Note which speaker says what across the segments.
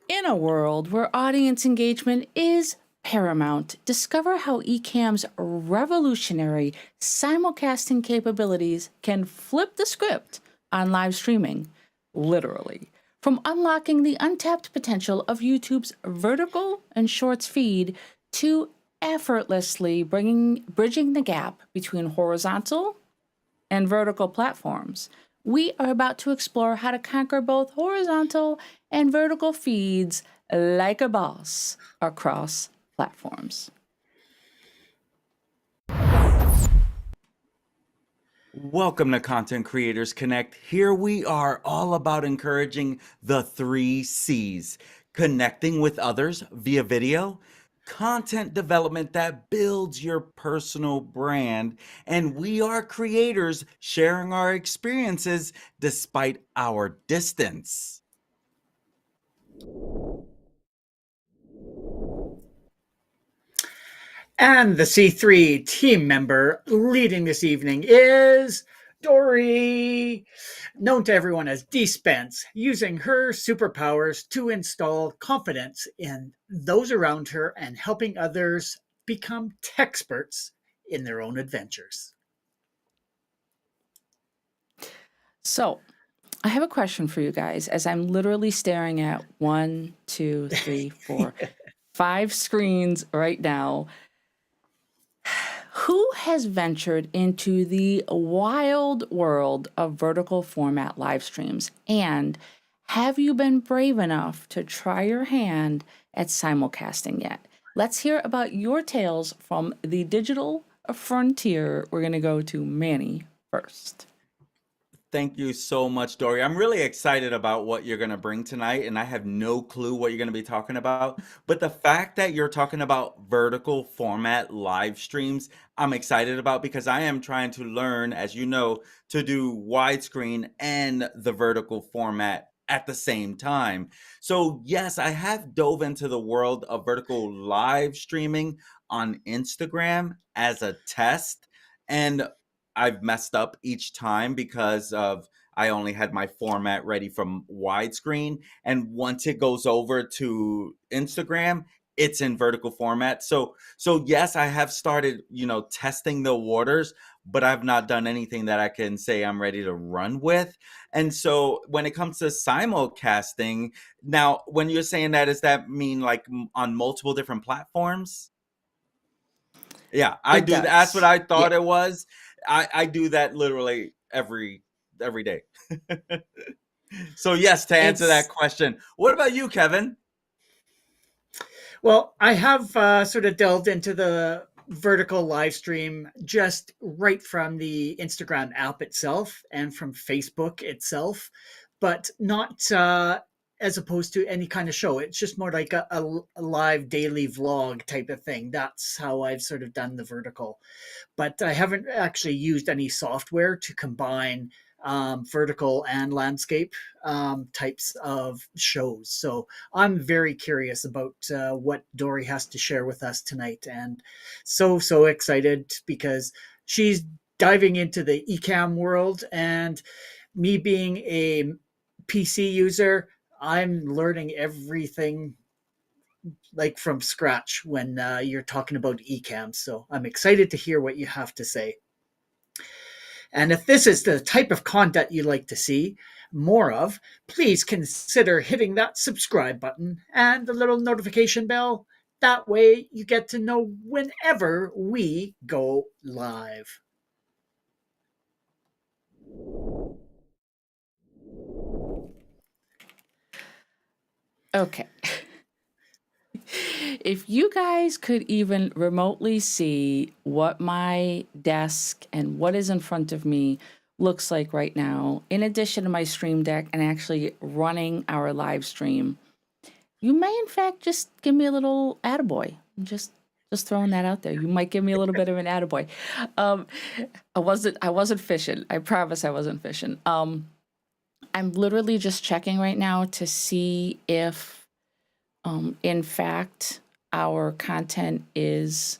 Speaker 1: In a world where audience engagement is paramount, discover how ECamm's revolutionary simulcasting capabilities can flip the script on live streaming, literally. From unlocking the untapped potential of YouTube's vertical and shorts feed to effortlessly bridging the gap between horizontal and vertical platforms. We are about to explore how to conquer both horizontal and vertical feeds like a boss across platforms.
Speaker 2: Welcome to Content Creators Connect. Here we are all about encouraging the 3 C's: connecting with others via video, content development that builds your personal brand, and we are creators sharing our experiences despite our distance.
Speaker 3: And the C3 team member leading this evening is Dori, known to everyone as DSpence, using her superpowers to install confidence in those around her and helping others become techsperts in their own adventures.
Speaker 1: So, I have a question for you guys as I'm literally staring at 1, 2, 3, 4, 5 screens right now. Who has ventured into the wild world of vertical format live streams? And have you been brave enough to try your hand at simulcasting yet? Let's hear about your tales from the digital frontier. We're going to go to Manny first.
Speaker 2: Thank you so much, Dori. I'm really excited about what you're going to bring tonight, and I have no clue what you're going to be talking about. But the fact that you're talking about vertical format live streams, I'm excited about because I am trying to learn, as you know, to do widescreen and the vertical format at the same time. So yes, I have dove into the world of vertical live streaming on Instagram as a test, and I've messed up each time because of I only had my format ready from widescreen, and once it goes over to Instagram, it's in vertical format. So yes, I have started, testing the waters, but I've not done anything that I can say I'm ready to run with. And so when it comes to simulcasting, now when you're saying that, does that mean like on multiple different platforms? Yeah, I do. That's what I thought it was. I do that literally every day. So yes, to answer that question. What about you, Kevin?
Speaker 3: Well, I have sort of delved into the vertical live stream just right from the Instagram app itself and from Facebook itself, but not as opposed to any kind of show. It's just more like a live daily vlog type of thing. That's how I've sort of done the vertical. But I haven't actually used any software to combine vertical and landscape types of shows. So I'm very curious about what Dori has to share with us tonight, and so excited because she's diving into the ECamm world, and me being a PC user, I'm learning everything like from scratch when you're talking about ECamm. So I'm excited to hear what you have to say. And if this is the type of content you'd like to see more of, please consider hitting that subscribe button and the little notification bell. That way you get to know whenever we go live.
Speaker 1: Okay. If you guys could even remotely see what my desk and what is in front of me looks like right now, in addition to my stream deck and actually running our live stream, you may in fact just give me a little attaboy. Just throwing that out there. You might give me a little bit of an attaboy. Um, I wasn't fishing. I promise I wasn't fishing. I'm literally just checking right now to see if in fact, our content is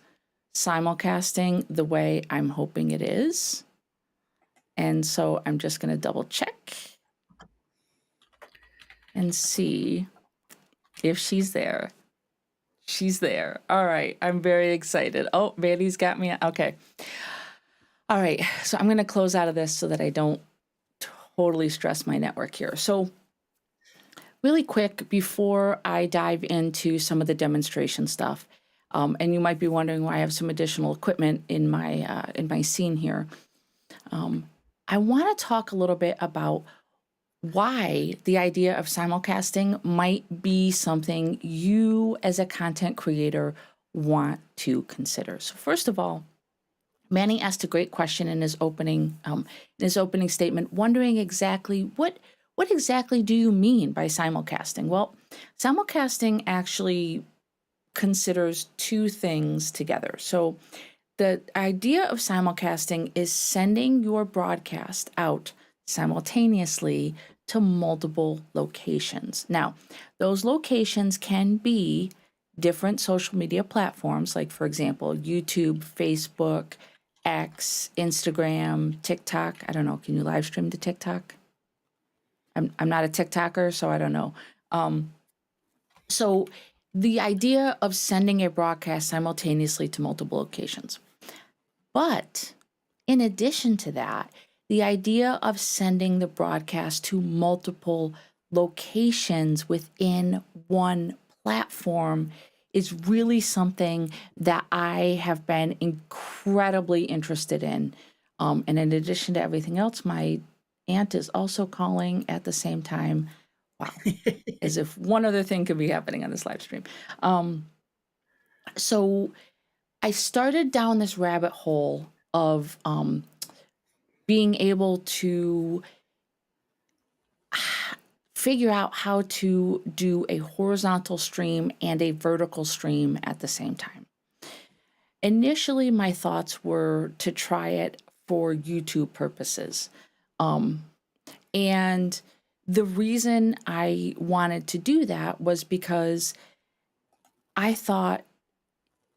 Speaker 1: simulcasting the way I'm hoping it is. And so I'm just going to double check and see if she's there. She's there. All right. I'm very excited. Oh, Mandy's got me. Okay. All right. So I'm going to close out of this so that I don't totally stress my network here. So really quick, before I dive into some of the demonstration stuff, and you might be wondering why I have some additional equipment in my scene here. I want to talk a little bit about why the idea of simulcasting might be something you as a content creator want to consider. So first of all, Manny asked a great question in his opening statement, wondering exactly what exactly do you mean by simulcasting? Well, simulcasting actually considers two things together. So the idea of simulcasting is sending your broadcast out simultaneously to multiple locations. Now, those locations can be different social media platforms, like, for example, YouTube, Facebook, X, Instagram, TikTok. I don't know. Can you live stream to TikTok? I'm not a TikToker, so I don't know. So the idea of sending a broadcast simultaneously to multiple locations. But in addition to that, the idea of sending the broadcast to multiple locations within one platform is really something that I have been incredibly interested in. And in addition to everything else, my aunt is also calling at the same time. Wow. As if one other thing could be happening on this live stream. So I started down this rabbit hole of being able to figure out how to do a horizontal stream and a vertical stream at the same time. Initially, my thoughts were to try it for YouTube purposes. And the reason I wanted to do that was because I thought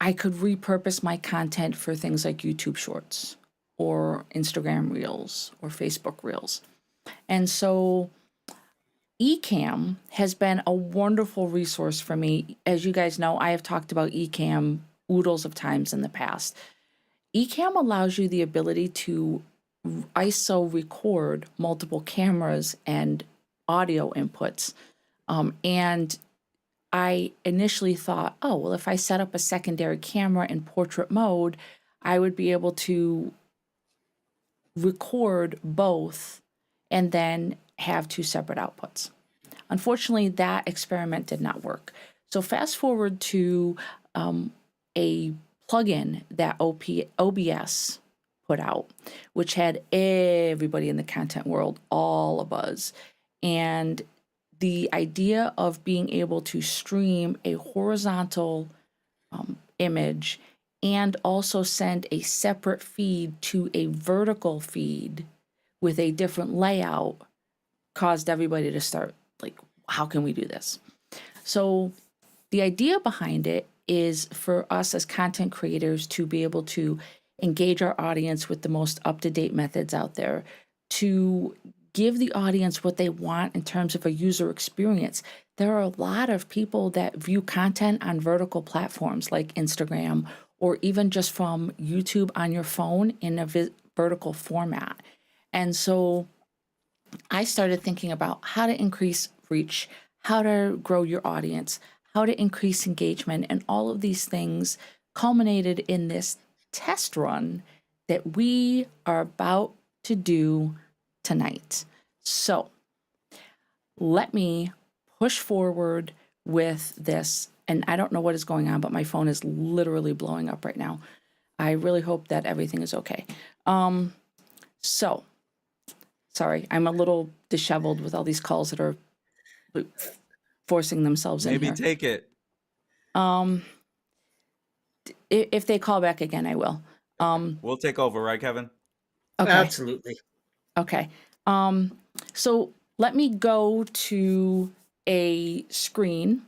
Speaker 1: I could repurpose my content for things like YouTube Shorts or Instagram Reels or Facebook Reels. And so ECamm has been a wonderful resource for me. As you guys know, I have talked about ECamm oodles of times in the past. ECamm allows you the ability to ISO record multiple cameras and audio inputs. And I initially thought, oh, well, if I set up a secondary camera in portrait mode, I would be able to record both and then have two separate outputs. Unfortunately, that experiment did not work. So fast forward to a plugin that OBS put out, which had everybody in the content world all abuzz. And the idea of being able to stream a horizontal image and also send a separate feed to a vertical feed with a different layout caused everybody to start like, how can we do this? So the idea behind it is for us as content creators to be able to engage our audience with the most up-to-date methods out there, to give the audience what they want in terms of a user experience. There are a lot of people that view content on vertical platforms like Instagram or even just from YouTube on your phone in a vertical format. And so I started thinking about how to increase reach, how to grow your audience, how to increase engagement, and all of these things culminated in this test run that we are about to do tonight. So let me push forward with this. And I don't know what is going on, but my phone is literally blowing up right now. I really hope that everything is okay. So sorry, I'm a little disheveled with all these calls that are forcing themselves in
Speaker 2: Maybe
Speaker 1: here.
Speaker 2: take it.
Speaker 1: If they call back again, I will.
Speaker 2: We'll take over, right, Kevin?
Speaker 1: Okay.
Speaker 3: Absolutely.
Speaker 1: Okay. So let me go to a screen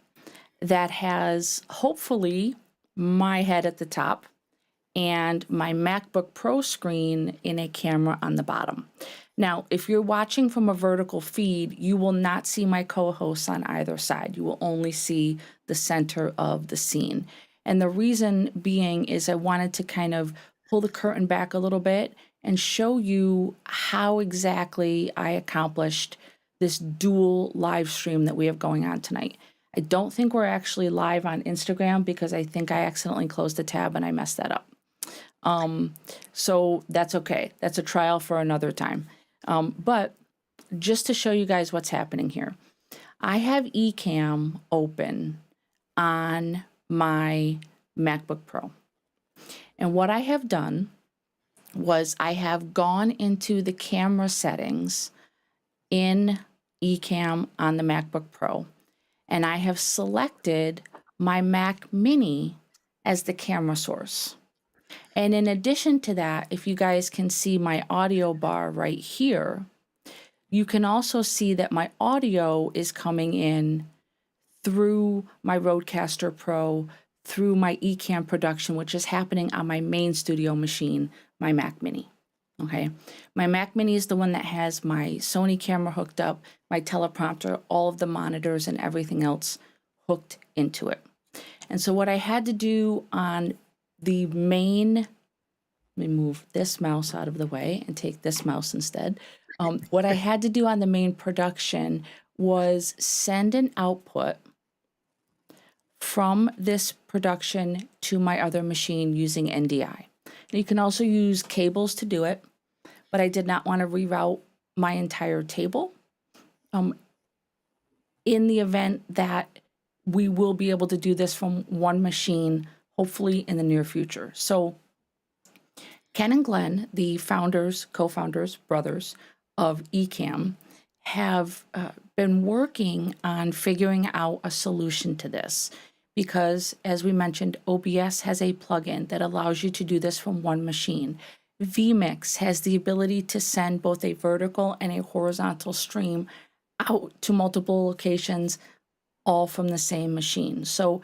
Speaker 1: that has hopefully my head at the top and my MacBook Pro screen in a camera on the bottom. Now, if you're watching from a vertical feed, you will not see my co-hosts on either side. You will only see the center of the scene. And the reason being is I wanted to kind of pull the curtain back a little bit and show you how exactly I accomplished this dual live stream that we have going on tonight. I don't think we're actually live on Instagram because I think I accidentally closed the tab and I messed that up. So that's okay. That's a trial for another time. But just to show you guys what's happening here, I have ECamm open on my MacBook Pro. And what I have done was I have gone into the camera settings in ECamm on the MacBook Pro, and I have selected my Mac Mini as the camera source. And in addition to that, if you guys can see my audio bar right here, you can also see that my audio is coming in through my Rodecaster Pro, through my ECamm production, which is happening on my main studio machine, my Mac Mini. Okay, my Mac Mini is the one that has my Sony camera hooked up, my teleprompter, all of the monitors and everything else hooked into it. And so what I had to do on the main, let me move this mouse out of the way and take this mouse instead. What I had to do on the main production was send an output from this production to my other machine using NDI. Now, you can also use cables to do it, but I did not want to reroute my entire table in the event that we will be able to do this from one machine, hopefully in the near future. So Ken and Glenn, the founders, co-founders, brothers of ECamm, have been working on figuring out a solution to this because, as we mentioned, OBS has a plugin that allows you to do this from one machine. vMix has the ability to send both a vertical and a horizontal stream out to multiple locations, all from the same machine. So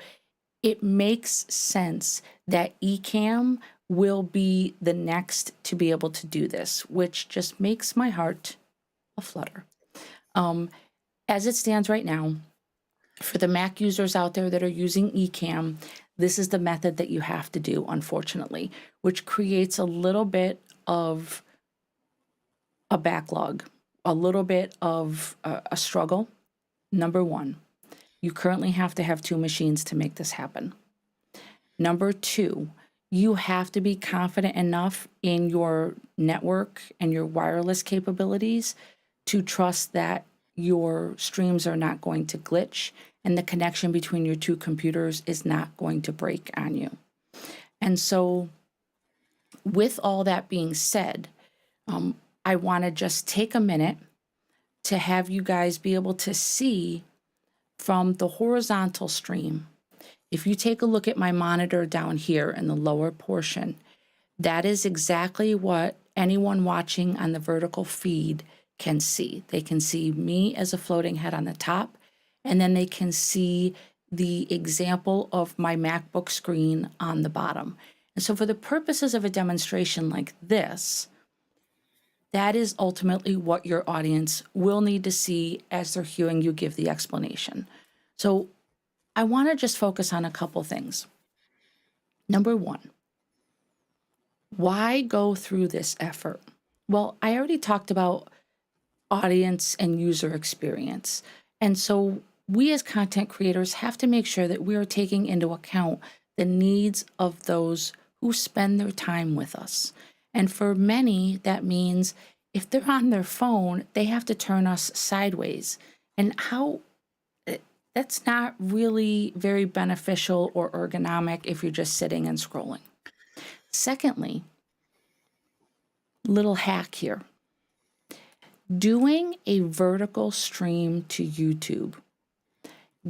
Speaker 1: it makes sense that ECamm will be the next to be able to do this, which just makes my heart a flutter. As it stands right now, for the Mac users out there that are using ECamm, this is the method that you have to do, unfortunately, which creates a little bit of a backlog, a little bit of a struggle. Number one, you currently have to have two machines to make this happen. Number two, you have to be confident enough in your network and your wireless capabilities to trust that your streams are not going to glitch and the connection between your two computers is not going to break on you. And so with all that being said, I want to just take a minute to have you guys be able to see from the horizontal stream. If you take a look at my monitor down here in the lower portion, that is exactly what anyone watching on the vertical feed can see. They can see me as a floating head on the top, and then they can see the example of my MacBook screen on the bottom. And so for the purposes of a demonstration like this, that is ultimately what your audience will need to see as they're hearing you give the explanation. So I want to just focus on a couple things. Number one, why go through this effort? Well, I already talked about audience and user experience. And so we as content creators have to make sure that we are taking into account the needs of those who spend their time with us. And for many, that means if they're on their phone, they have to turn us sideways. And that's not really very beneficial or ergonomic if you're just sitting and scrolling. Secondly, little hack here. Doing a vertical stream to YouTube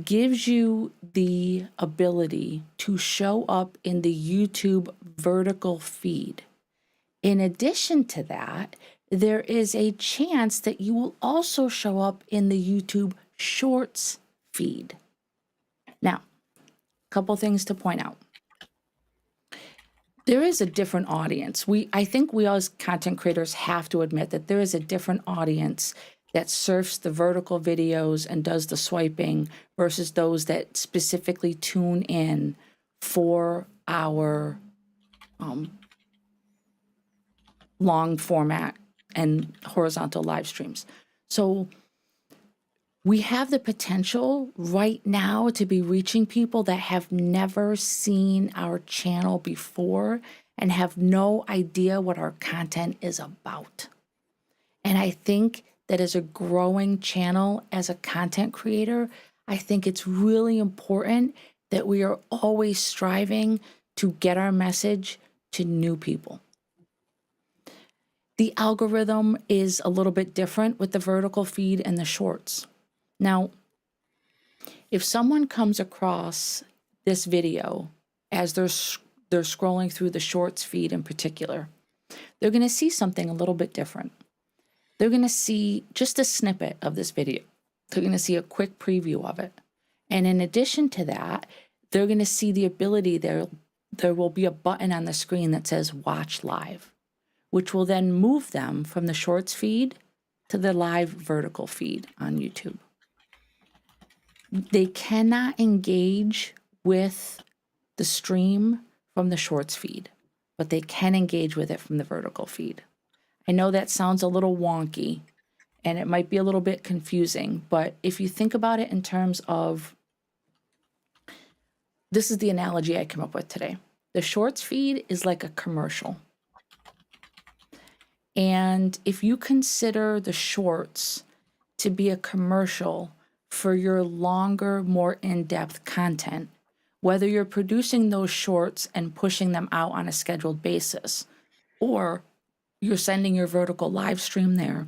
Speaker 1: gives you the ability to show up in the YouTube vertical feed. In addition to that, there is a chance that you will also show up in the YouTube Shorts feed. Now, a couple things to point out. There is a different audience. I think we as content creators have to admit that there is a different audience that surfs the vertical videos and does the swiping versus those that specifically tune in for our long format and horizontal live streams. So we have the potential right now to be reaching people that have never seen our channel before and have no idea what our content is about. And I think that as a growing channel, as a content creator, I think it's really important that we are always striving to get our message to new people. The algorithm is a little bit different with the vertical feed and the shorts. Now, if someone comes across this video as they're scrolling through the shorts feed in particular, they're going to see something a little bit different. They're going to see just a snippet of this video. They're going to see a quick preview of it. And in addition to that, they're going to see the ability there will be a button on the screen that says Watch Live, which will then move them from the shorts feed to the live vertical feed on YouTube. They cannot engage with the stream from the shorts feed, but they can engage with it from the vertical feed. I know that sounds a little wonky and it might be a little bit confusing, but if you think about it in terms of, this is the analogy I came up with today. The shorts feed is like a commercial. And if you consider the shorts to be a commercial for your longer, more in-depth content, whether you're producing those shorts and pushing them out on a scheduled basis, or you're sending your vertical live stream there,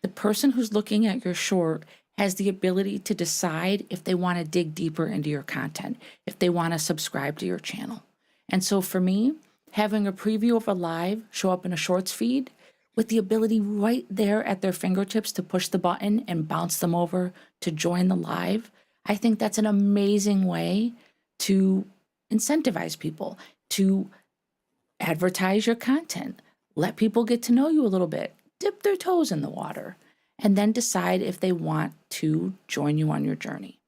Speaker 1: the person who's looking at your short has the ability to decide if they want to dig deeper into your content, if they want to subscribe to your channel. And so for me, having a preview of a live show up in a shorts feed with the ability right there at their fingertips to push the button and bounce them over to join the live, I think that's an amazing way to incentivize people, to advertise your content, let people get to know you a little bit, dip their toes in the water, and then decide if they want to join you on your journey.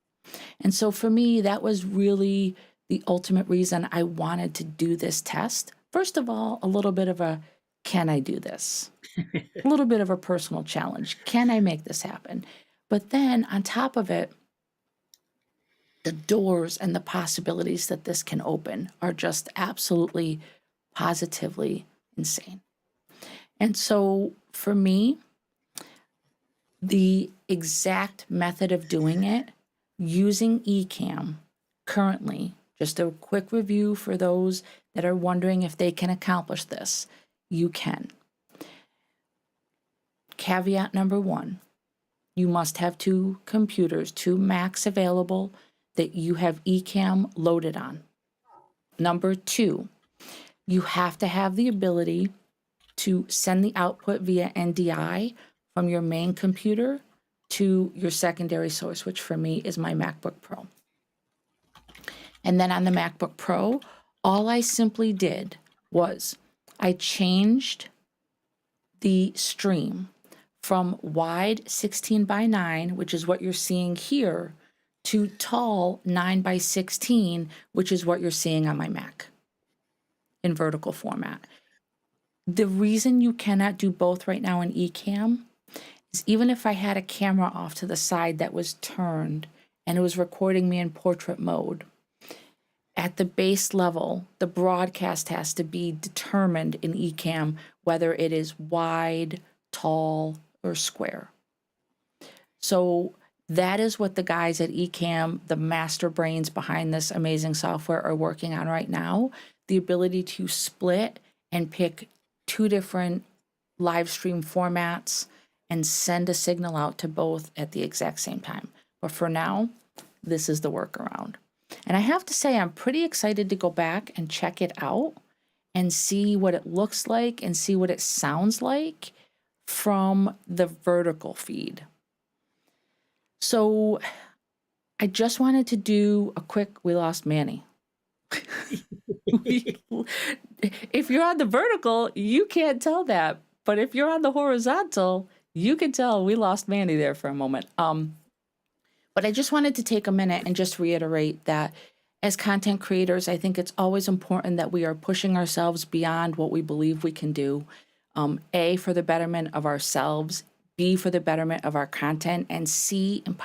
Speaker 1: And so for me, that was really the ultimate reason I wanted to do this test. First of all, a little bit of a, can I do this? A little bit of a personal challenge. Can I make this happen? But then on top of it, the doors and the possibilities that this can open are just absolutely, positively insane. And so for me, the exact method of doing it using ECamm currently, just a quick review for those that are wondering if they can accomplish this, you can. Caveat number one, you must have 2 computers, 2 Macs available that you have ECamm loaded on. Number 2, you have to have the ability to send the output via NDI from your main computer to your secondary source, which for me is my MacBook Pro. And then on the MacBook Pro, all I simply did was I changed the stream from wide 16:9, which is what you're seeing here, to tall 9:16, which is what you're seeing on my Mac in vertical format. The reason you cannot do both right now in ECamm is even if I had a camera off to the side that was turned and it was recording me in portrait mode, at the base level, the broadcast has to be determined in ECamm whether it is wide, tall, or square. So that is what the guys at ECamm, the master brains behind this amazing software, are working on right now. The ability to split and pick 2 different live stream formats and send a signal out to both at the exact same time. But for now, this is the workaround. And I have to say, I'm pretty excited to go back and check it out and see what it looks like and see what it sounds like from the vertical feed. So I just wanted to do a quick, we lost Manny. If you're on the vertical, you can't tell that. But if you're on the horizontal, you can tell we lost Manny there for a moment. But I just wanted to take a minute and just reiterate that as content creators, I think it's always important that we are pushing ourselves beyond what we believe we can do. A, for the betterment of ourselves, B, for the betterment of our content, and C, and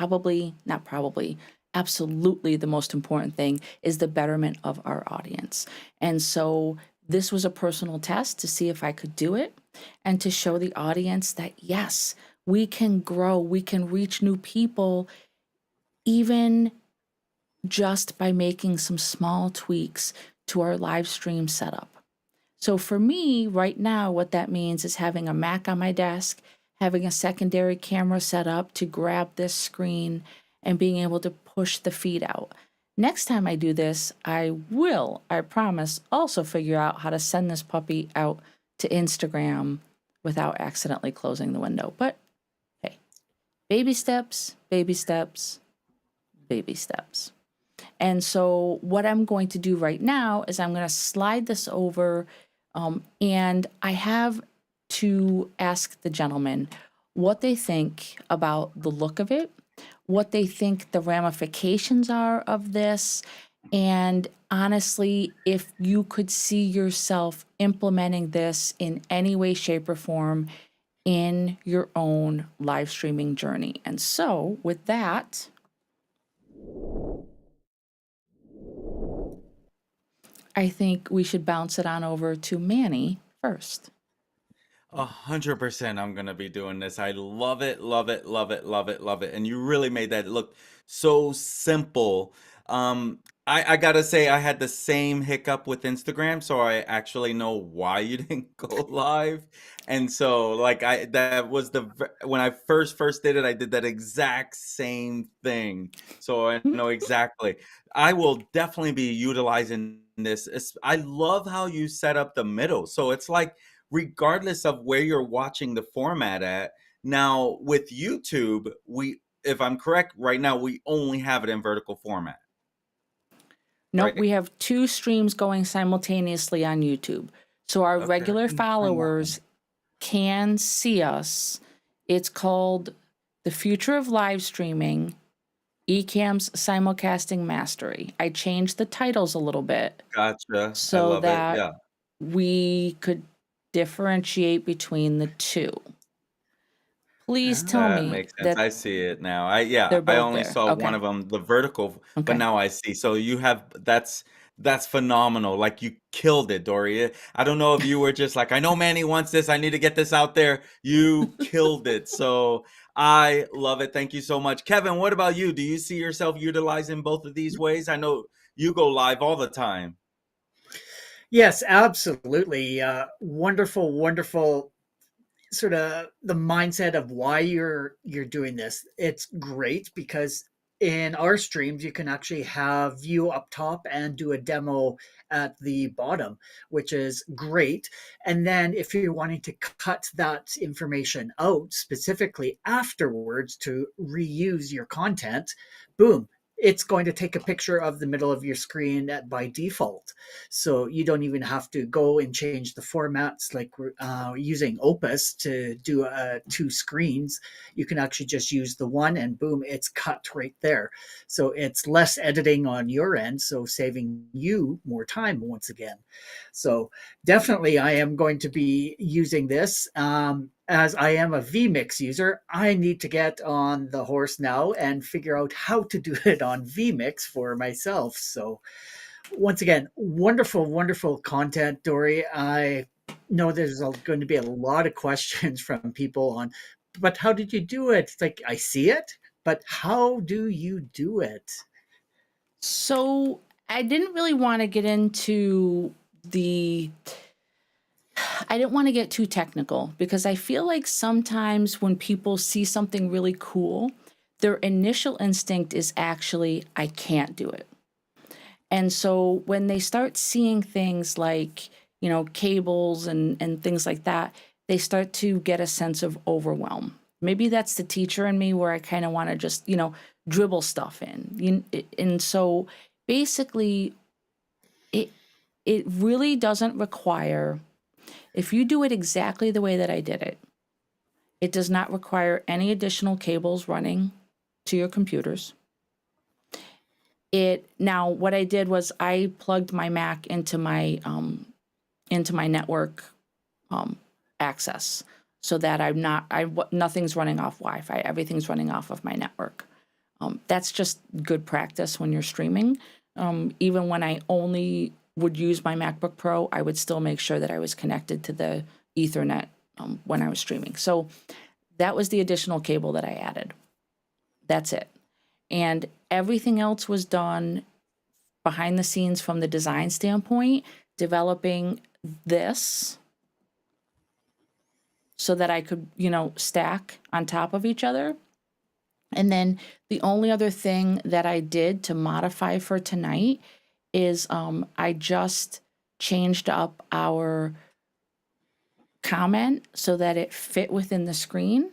Speaker 1: absolutely the most important thing is the betterment of our audience. And so this was a personal test to see if I could do it and to show the audience that yes, we can grow, we can reach new people, even just by making some small tweaks to our live stream setup. So for me right now, what that means is having a Mac on my desk, having a secondary camera set up to grab this screen and being able to push the feed out. Next time I do this, I promise, also figure out how to send this puppy out to Instagram without accidentally closing the window. But hey, baby steps, baby steps, baby steps. And so what I'm going to do right now is I'm going to slide this over, and I have to ask the gentlemen what they think about the look of it, what they think the ramifications are of this, and honestly, if you could see yourself implementing this in any way, shape, or form in your own live streaming journey. And so with that, I think we should bounce it on over to Manny first.
Speaker 2: 100% I'm gonna be doing this. I love it, love it, love it, love it, love it. And you really made that look so simple. I gotta say I had the same hiccup with Instagram, so I actually know why you didn't go live. And so like that was when I first did it, I did that exact same thing. So I know exactly. I will definitely be utilizing this. I love how you set up the middle. So it's like regardless of where you're watching the format at. Now with YouTube, if I'm correct, right now we only have it in vertical format.
Speaker 1: Nope,
Speaker 2: Right?
Speaker 1: we have 2 streams going simultaneously on YouTube. So our
Speaker 2: Okay.
Speaker 1: regular followers can see us. It's called The Future of Live Streaming, ECamm's Simulcasting Mastery. I changed the titles a little bit
Speaker 2: Gotcha. I
Speaker 1: so
Speaker 2: love it.
Speaker 1: that
Speaker 2: Yeah.
Speaker 1: we could differentiate between the 2. Please tell
Speaker 2: That
Speaker 1: me
Speaker 2: makes sense.
Speaker 1: that
Speaker 2: I see it now.
Speaker 1: they're
Speaker 2: I
Speaker 1: both
Speaker 2: only
Speaker 1: there.
Speaker 2: saw one
Speaker 1: Okay.
Speaker 2: of them, the vertical, but
Speaker 1: Okay.
Speaker 2: now I see. So you have that's phenomenal. Like you killed it, Dori. I don't know if you were just like, I know Manny wants this. I need to get this out there. You killed it. So I love it. Thank you so much. Kevin, what about you? Do you see yourself utilizing both of these ways? I know you go live all the time.
Speaker 3: Yes, absolutely. Wonderful, wonderful sort of the mindset of why you're doing this. It's great because in our streams you can actually have view up top and do a demo at the bottom, which is great. And then if you're wanting to cut that information out specifically afterwards to reuse your content, boom, it's going to take a picture of the middle of your screen by default. So you don't even have to go and change the formats like using Opus to do two screens. You can actually just use the one and boom, it's cut right there. So it's less editing on your end, so saving you more time once again. So definitely I am going to be using this. As I am a vMix user, I need to get on the horse now and figure out how to do it on vMix for myself. So once again, wonderful, wonderful content, Dori. I know there's going to be a lot of questions from people on, but how did you do it? It's like, I see it, but how do you do it?
Speaker 1: So I didn't really want to get into the. I didn't want to get too technical because I feel like sometimes when people see something really cool, their initial instinct is actually, I can't do it. And so when they start seeing things like, cables and things like that, they start to get a sense of overwhelm. Maybe that's the teacher in me where I kind of want to just, dribble stuff in. And so basically, it really doesn't require, if you do it exactly the way that I did it, it does not require any additional cables running to your computers. Now what I did was I plugged my Mac into my network access so that nothing's running off Wi-Fi. Everything's running off of my network. That's just good practice when you're streaming. Even when I only would use my MacBook Pro, I would still make sure that I was connected to the Ethernet when I was streaming. So that was the additional cable that I added. That's it. And everything else was done behind the scenes from the design standpoint, developing this so that I could, stack on top of each other. And then the only other thing that I did to modify for tonight is I just changed up our comment so that it fit within the screen.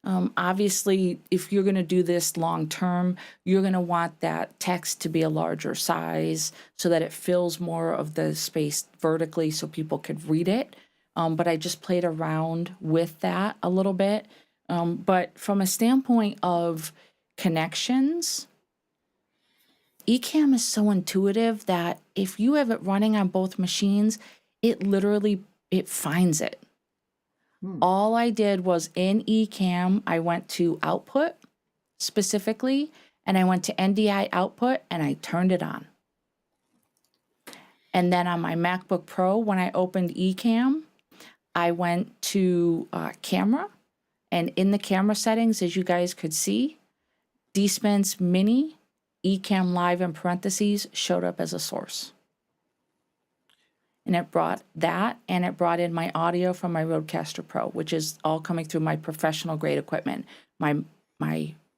Speaker 1: Obviously, if you're going to do this long term, you're going to want that text to be a larger size so that it fills more of the space vertically so people could read it. But I just played around with that a little bit. But from a standpoint of connections, ECamm is so intuitive that if you have it running on both machines, it finds it. All I did was in ECamm, I went to output specifically, and I went to NDI output, and I turned it on. And then on my MacBook Pro, when I opened ECamm, I went to camera, and in the camera settings, as you guys could see, DSpence Mini, ECamm Live in parentheses, showed up as a source. And it brought that, and it brought in my audio from my Rodecaster Pro, which is all coming through my professional grade equipment, my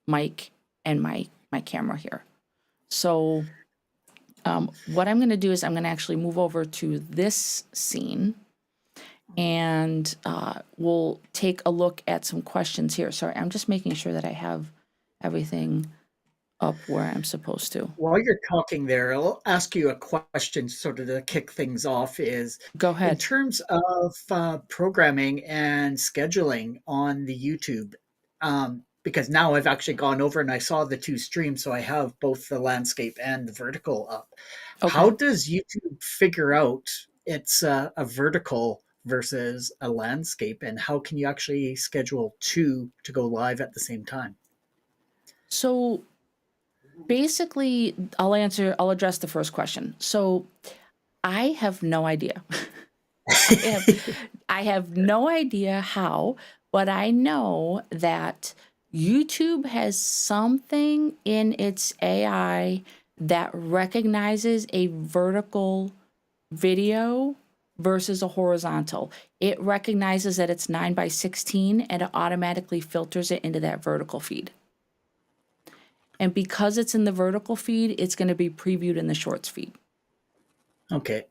Speaker 1: mic and my camera here. So what I'm going to do is I'm going to actually move over to this scene, and we'll take a look at some questions here. Sorry, I'm just making sure that I have everything up where I'm supposed to.
Speaker 3: While you're talking there, I'll ask you a question sort of to kick things off is,
Speaker 1: Go ahead.
Speaker 3: in terms of programming and scheduling on the YouTube, because now I've actually gone over and I saw the two streams, so I have both the landscape and the vertical up.
Speaker 1: Okay.
Speaker 3: How does YouTube figure out it's a vertical versus a landscape, and how can you actually schedule two to go live at the same time?
Speaker 1: So basically, I'll address the first question. So I have no idea. I have no idea how, but I know that YouTube has something in its AI that recognizes a vertical video versus a horizontal. It recognizes that it's 9:16 and it automatically filters it into that vertical feed. And because it's in the vertical feed, it's going to be previewed in the shorts feed.
Speaker 3: Okay.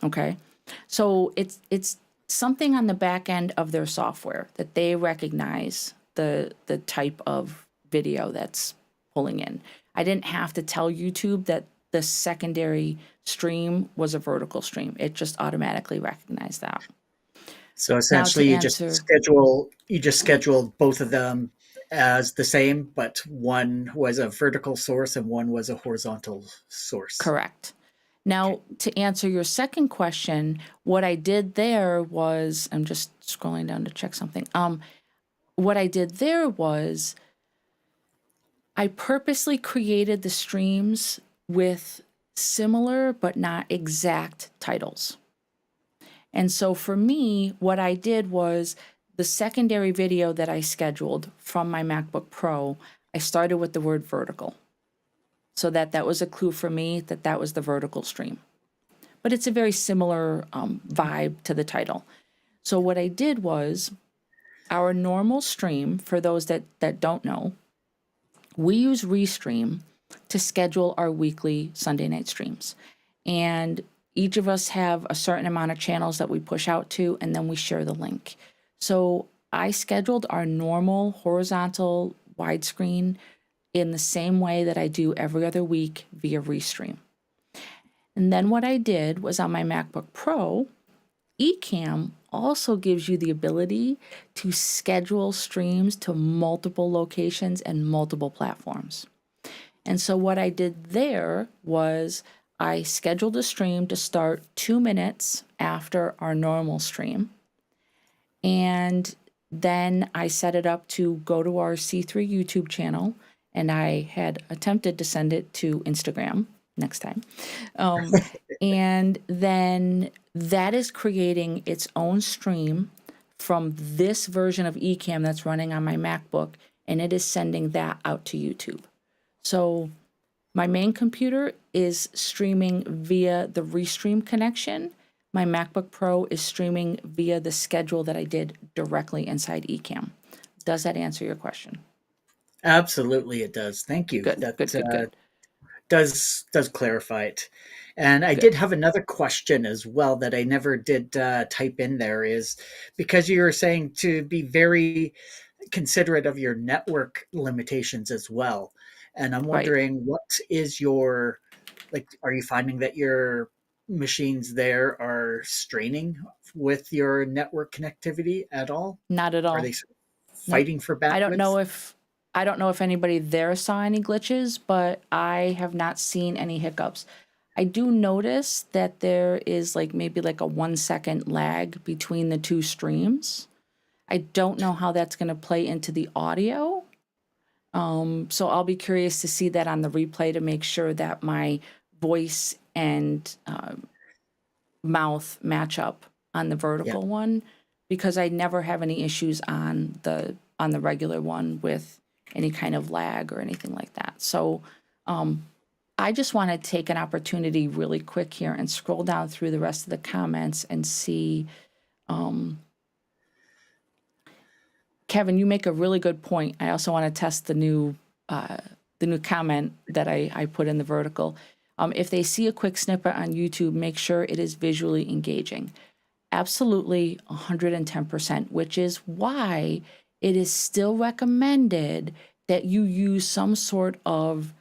Speaker 1: Okay. So it's something on the back end of their software that they recognize the type of video that's pulling in. I didn't have to tell YouTube that the secondary stream was a vertical stream. It just automatically recognized that.
Speaker 3: So
Speaker 1: Now
Speaker 3: essentially
Speaker 1: to
Speaker 3: you just
Speaker 1: answer,
Speaker 3: scheduled both of them as the same, but one was a vertical source and one was a horizontal source.
Speaker 1: correct.
Speaker 3: Okay.
Speaker 1: Now, to answer your second question, what I did there was, I'm just scrolling down to check something. What I did there was I purposely created the streams with similar but not exact titles. And so for me, what I did was the secondary video that I scheduled from my MacBook Pro, I started with the word vertical. So that was a clue for me that that was the vertical stream. But it's a very similar vibe to the title. So what I did was our normal stream, for those that don't know, we use Restream to schedule our weekly Sunday night streams. And each of us have a certain amount of channels that we push out to, and then we share the link. So I scheduled our normal horizontal widescreen in the same way that I do every other week via Restream. And then what I did was on my MacBook Pro, ECamm also gives you the ability to schedule streams to multiple locations and multiple platforms. And so what I did there was I scheduled a stream to start 2 minutes after our normal stream. And then I set it up to go to our C3 YouTube channel, and I had attempted to send it to Instagram next time. And then that is creating its own stream from this version of ECamm that's running on my MacBook, and it is sending that out to YouTube. So my main computer is streaming via the Restream connection. My MacBook Pro is streaming via the schedule that I did directly inside ECamm. Does that answer your question?
Speaker 3: Absolutely, it does. Thank you.
Speaker 1: Good,
Speaker 3: That
Speaker 1: good, good, good,
Speaker 3: does clarify it. And I
Speaker 1: good.
Speaker 3: did have another question as well that I never did type in there, is because you were saying to be very considerate of your network limitations as well. And I'm
Speaker 1: Right.
Speaker 3: wondering, what is your, like, are you finding that your machines there are straining with your network connectivity at all?
Speaker 1: Not at
Speaker 3: Are
Speaker 1: all.
Speaker 3: they
Speaker 1: Nope.
Speaker 3: fighting for
Speaker 1: I don't know
Speaker 3: bandwidth?
Speaker 1: if I don't know if anybody there saw any glitches, but I have not seen any hiccups. I do notice that there is like maybe like a 1 second lag between the two streams. I don't know how that's going to play into the audio. So I'll be curious to see that on the replay to make sure that my voice and mouth match up on the
Speaker 3: Yeah.
Speaker 1: vertical one, because I never have any issues on the regular one with any kind of lag or anything like that. So I just want to take an opportunity really quick here and scroll down through the rest of the comments and see. Kevin, you make a really good point. I also want to test the new comment that I put in the vertical. If they see a quick snippet on YouTube, make sure it is visually engaging. Absolutely 110%, which is why it is still recommended that you use some sort of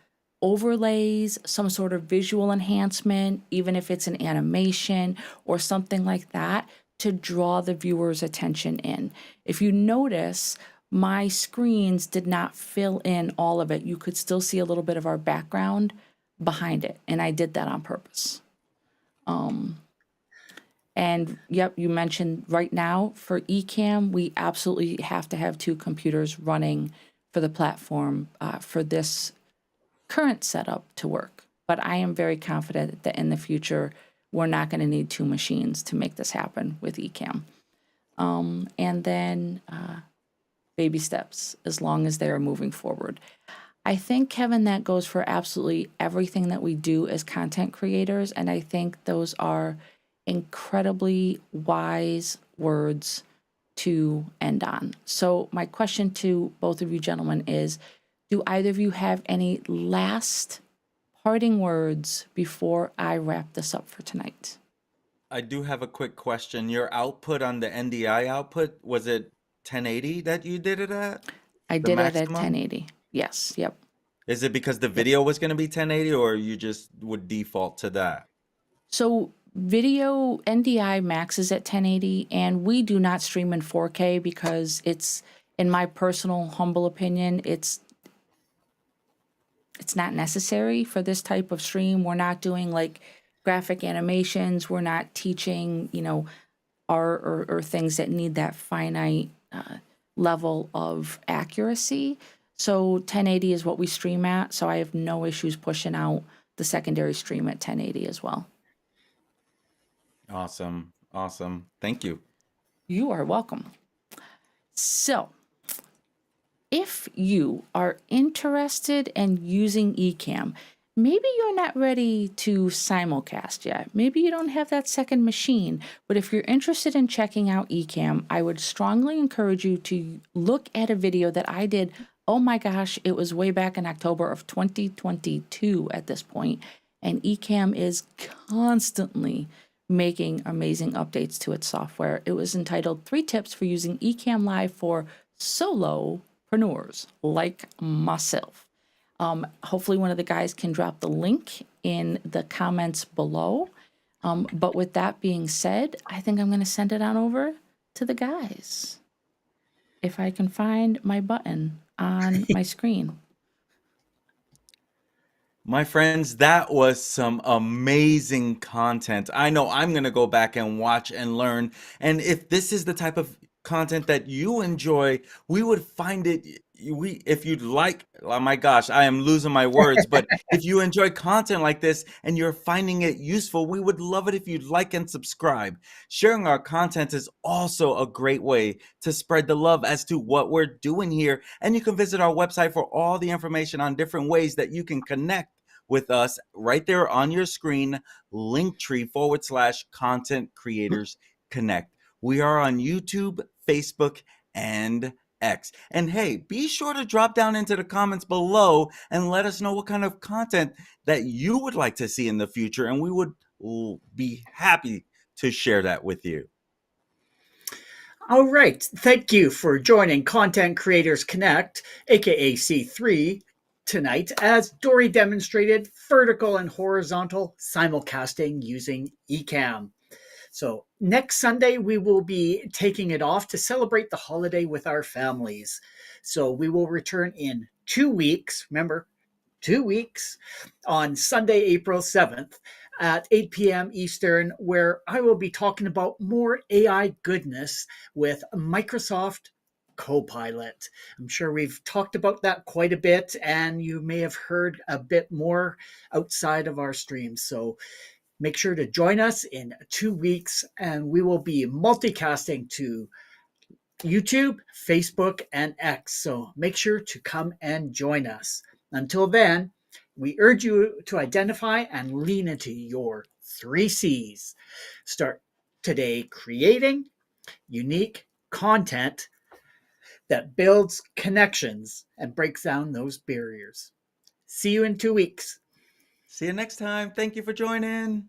Speaker 1: overlays, some sort of visual enhancement, even if it's an animation or something like that, to draw the viewer's attention in. If you notice, my screens did not fill in all of it. You could still see a little bit of our background behind it, and I did that on purpose. And yep, you mentioned right now for ECamm, we absolutely have to have two computers running for the platform for this current setup to work. But I am very confident that in the future, we're not going to need two machines to make this happen with ECamm. And then baby steps, as long as they are moving forward. I think, Kevin, that goes for absolutely everything that we do as content creators. And I think those are incredibly wise words to end on. So, my question to both of you gentlemen is, do either of you have any last parting words before I wrap this up for tonight?
Speaker 2: I do have a quick question. Your output on the NDI output, was it 1080 that you did it at?
Speaker 1: I
Speaker 2: The
Speaker 1: did it at
Speaker 2: maximum?
Speaker 1: 1080. Yes. Yep.
Speaker 2: Is it because the
Speaker 1: Yep.
Speaker 2: video was going to be 1080 or you just would default to that?
Speaker 1: So video NDI maxes at 1080, and we do not stream in 4K because it's, in my personal humble opinion, it's not necessary for this type of stream. We're not doing like graphic animations. We're not teaching, art or things that need that finite level of accuracy. So 1080 is what we stream at. So I have no issues pushing out the secondary stream at 1080 as well.
Speaker 2: Awesome. Awesome. Thank you.
Speaker 1: You are welcome. So, if you are interested in using ECamm, maybe you're not ready to simulcast yet. Maybe you don't have that second machine. But if you're interested in checking out ECamm, I would strongly encourage you to look at a video that I did. Oh my gosh, it was way back in October of 2022 at this point. And ECamm is constantly making amazing updates to its software. It was entitled 3 Tips for Using ECamm Live for Solopreneurs like myself. Hopefully one of the guys can drop the link in the comments below. But with that being said, I think I'm going to send it on over to the guys. If I can find my button on my screen.
Speaker 2: My friends, that was some amazing content. I know I'm going to go back and watch and learn. And if this is the type of content that you enjoy, we would find it. If you'd like, oh my gosh, I am losing my words. But if you enjoy content like this and you're finding it useful, we would love it if you'd like and subscribe. Sharing our content is also a great way to spread the love as to what we're doing here. And you can visit our website for all the information on different ways that you can connect with us right there on your screen, linktree/content creators connect. We are on YouTube, Facebook, and X. And hey, be sure to drop down into the comments below and let us know what kind of content that you would like to see in the future, and we would be happy to share that with you.
Speaker 3: All right. Thank you for joining Content Creators Connect, aka C3, tonight as Dori demonstrated vertical and horizontal simulcasting using ECamm. So next Sunday, we will be taking it off to celebrate the holiday with our families. So we will return in 2 weeks. Remember, 2 weeks on Sunday, April 7th at 8 p.m. Eastern, where I will be talking about more AI goodness with Microsoft Copilot. I'm sure we've talked about that quite a bit, and you may have heard a bit more outside of our stream. So make sure to join us in 2 weeks, and we will be multicasting to YouTube, Facebook, and X. So make sure to come and join us. Until then, we urge you to identify and lean into your 3 C's. Start today creating unique content that builds connections and breaks down those barriers. See you in 2 weeks.
Speaker 2: See you next time. Thank you for joining.